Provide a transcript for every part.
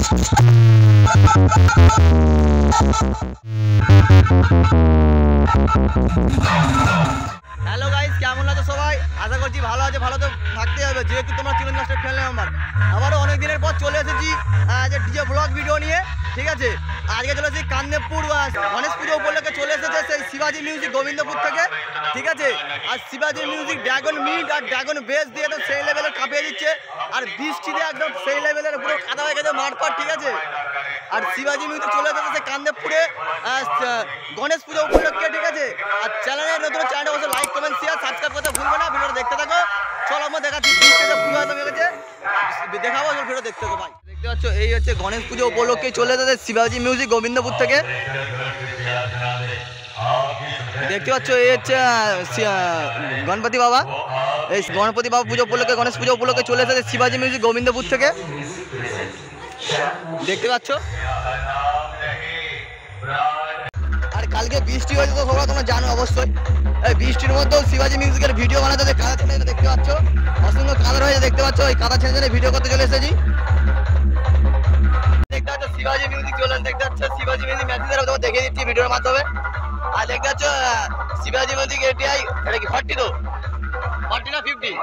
Hello guys, কেমন আছো সবাই? আশা করছি ভালো আছে। ভালো তো থাকতে হবে, যেহেতু তোমরা চিরঞ্জন মাস্টার ফ্যান মেম্বার। আবারও অনেক দিনের পর চলে এসেছি যে ডিজে ব্লগ ভিডিও নিয়ে। ঠিক আছে, আজকে চলে এসেছি কান্দেপুর গণেশ পুজো উপলক্ষে চলে এসেছে সেই শিবাজি মিউজিক গোবিন্দপুর থেকে। ঠিক আছে, আর শিবাজি মিউজিক ড্রাগন মিট আর ড্রাগন বেস দিয়ে তো সেই লেভেলের কাঁপিয়ে দিচ্ছে, আর বৃষ্টিতে একদম সেই লেভেলের পুরো কাদা হয়ে গেছে মাঠপাট। ঠিক আছে, আর শিবাজি মিউজিক চলে এসেছে সেই কান্দেপুরে গণেশ পুজো উপলক্ষে। ঠিক আছে, আর চ্যানেলের নতুন চ্যানেল অবশ্যই লাইক কমেন্ট শেয়ার সাবস্ক্রাইব করতে ভুলবে না। ভিডিওটা দেখতে থাকো। চলো আমরা দেখাচ্ছি বৃষ্টিতে পুরো হয়ে গেছে, দেখাবো। ভিডিও দেখতে থাকো ভাই। দেখতে পাচ্ছ এই হচ্ছে গণেশ পুজো উপলক্ষে চলে এসেছে শিবাজি মিউজিক গোবিন্দপুর থেকে। দেখতে পাচ্ছ এই হচ্ছে গণপতি বাবা। এই গণপতি বাবা পুজো উপলক্ষে গণেশ পুজো উপলক্ষে চলে এসেছে শিবাজি মিউজিক গোবিন্দপুর থেকে। দেখতে পাচ্ছ, আর কালকে বৃষ্টি হয়েছে তো তোমরা জানো অবশ্যই। এই বৃষ্টির মধ্যেও শিবাজি মিউজিকের ভিডিও বানাতে কাদা ছেড়ে দেখতে পাচ্ছ, অসংখ্য কাদা হয়েছে। দেখতে পাচ্ছ এই কাদা ছেড়ে ভিডিও করতে চলে এসেছি। দেখতে পাচ্ছ শিবাজি মিউজিক চলে, দেখতে পাচ্ছ শিবাজি মিউজিক ম্যাসেজের তোমাকে দেখিয়ে দিচ্ছি ভিডিওর মাধ্যমে। আর দেখতে পাচ্ছ শিবাজি মিউজিক এটিআই, এটা কি 40 তো 40 না 50?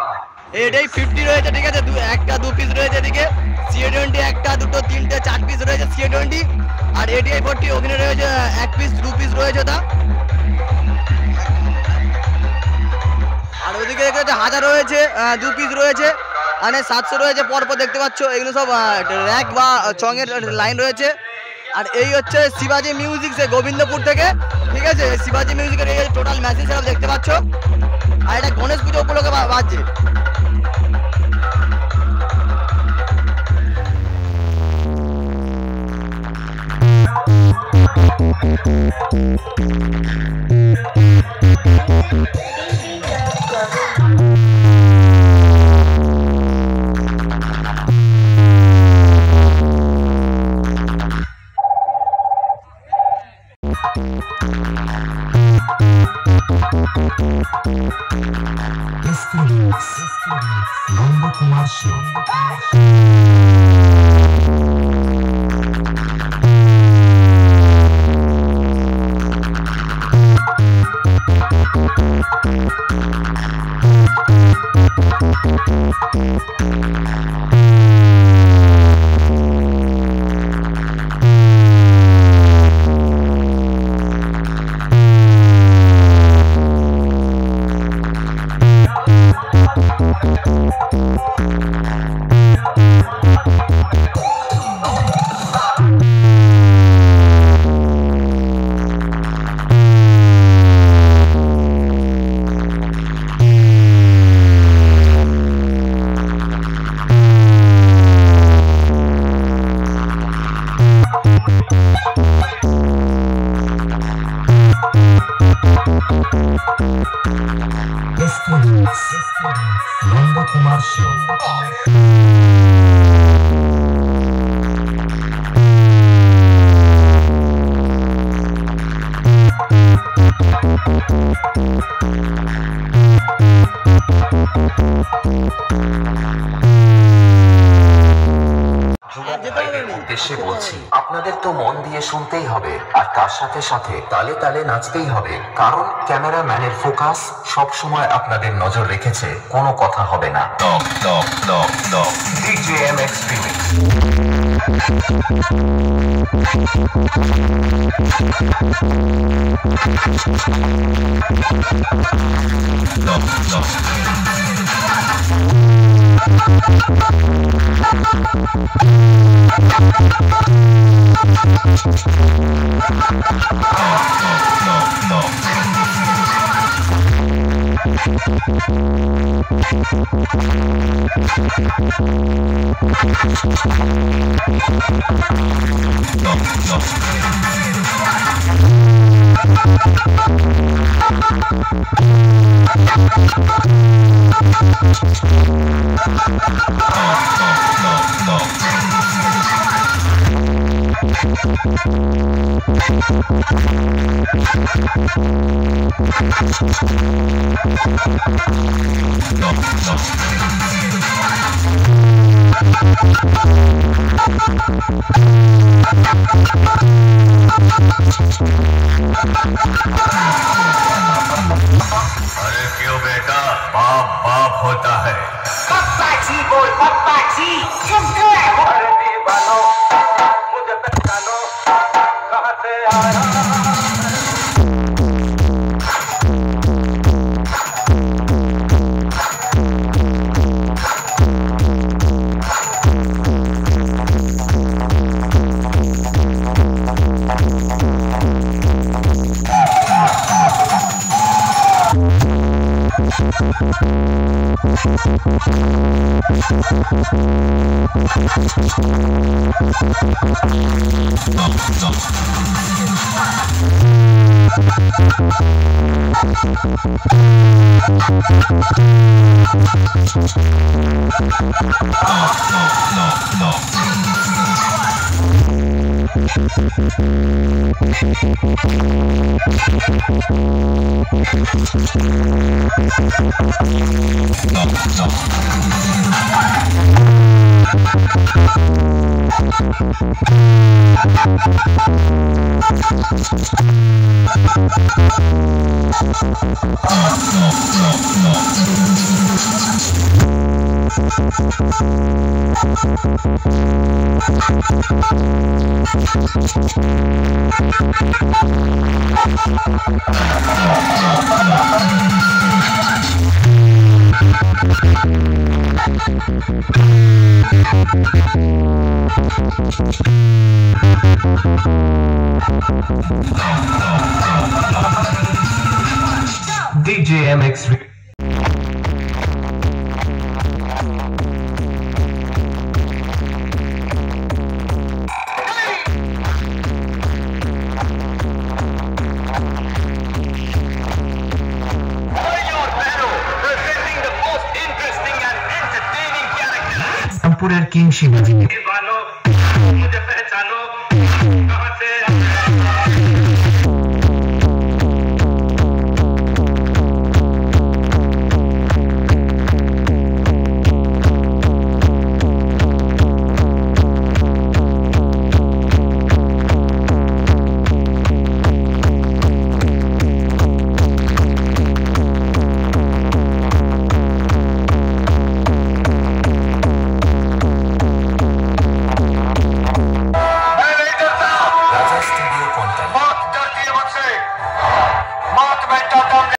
এটাই 50 রয়েছে। ঠিক আছে, একটা দু পিস রয়েছে এদিকে। CA20 একটা দুটো তিনটে 4 পিস রয়েছে CA20। আর এটিআই 40 ওখানে রয়েছে 1 পিস 2 পিস রয়েছে তা। আর ওদিকে দেখতে পাচ্ছ 1000 রয়েছে 2 পিস রয়েছে, মানে 700 রয়েছে পরপর। দেখতে পাচ্ছ এগুলো সব র্যাক বা চঙের লাইন রয়েছে। আর এই হচ্ছে শিবাজি মিউজিক সে গোবিন্দপুর থেকে। ঠিক আছে, শিবাজি মিউজিকের এই টোটাল মেসেজ সব দেখতে পাচ্ছ। আর এটা গণেশ পুজো উপলক্ষে বাজছে। উদ্দেশ্যে বলছি, আপনাদের তো মন দিয়ে শুনতেই হবে, আর তার সাথে সাথে তালে তালে নাচতেই হবে, কারণ ক্যামেরাম্যানের ফোকাস সব সময় আপনাদের নজর রেখেছে। কোনো কথা হবে না। DJ MX Remix। अरे क्यों बेटा, बाप बाप होता है। पप्पा जी बोल, पप्पा जी चुप रहो। अरे दीवानो मुझे पहचानो, कहाँ से आया। DJ MX. रामपुरेर किंग शिवाजी।